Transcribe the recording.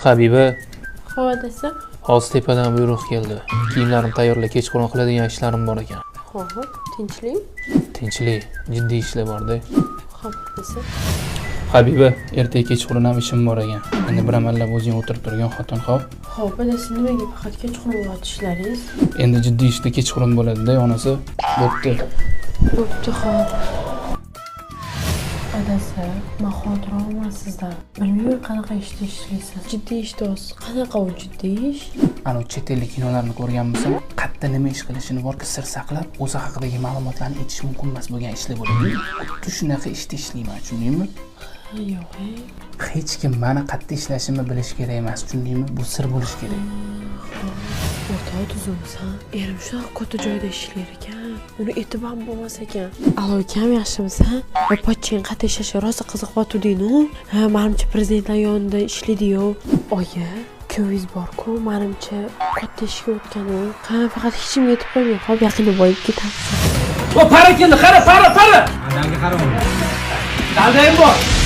Habiba, Xodasi. hozir tepadan buyruq keldi. Kiyimlarimni tayyorla, kechqurun qiladigan ishlarim bor ekan. Xo'p, tinchlik. Tinchlik, jiddiy ishlar bor-da. Xodasi. Habiba, ertaga kechqurun ham ishim bor ekan. Endi bir amallab o'zing o'tirib turgan xotin, xo'p? Xo'p, dadasi nimaga faqat kechqurun ishlaringiz? Endi jiddiy ishda kechqurun bo'ladi-da, onasi. Bo'pti. Bo'pti, xo'p. Dadasi, men xotir olman sizdan. Bilmayman qanaqa ishda ishlaysiz. Jiddiy ishdasiz. Qanaqa u jiddiy ish? Ana chet ellik kinolarni ko'rganmisan? Qayerda nima ish qilishini borki sir saqlab, o'zi haqidagi ma'lumotlarni aytish mumkin emas bo'lgan ishlar bo'ladi. Xuddi shunaqa ishda ishlayman, tushundingmi? Yo'q. Hech kim meni qayerda ishlashimni bilish kerak emas, tushundingmi? Bu sir bo'lish kerak. O'rtoq tuzumsan. Erim shunaqa katta joyda ishlar ekan. Uni e'tibor bo'lmas ekan. Aloykam yaxshimisan? Va pochchang qayerda ishlashi rosa qiziqyotding-ku. Ha, menimcha prezidentlar yonida ishlaydi-yu. Oyi, kuyovingiz bor-ku, menimcha katta ishga o'tgan-u. Ha, faqat hech kimga aytib qo'ymang, xo'p, yaqinda borib ketamiz. O para keldi, qara, para. Adamga qarang. Daldayim bor.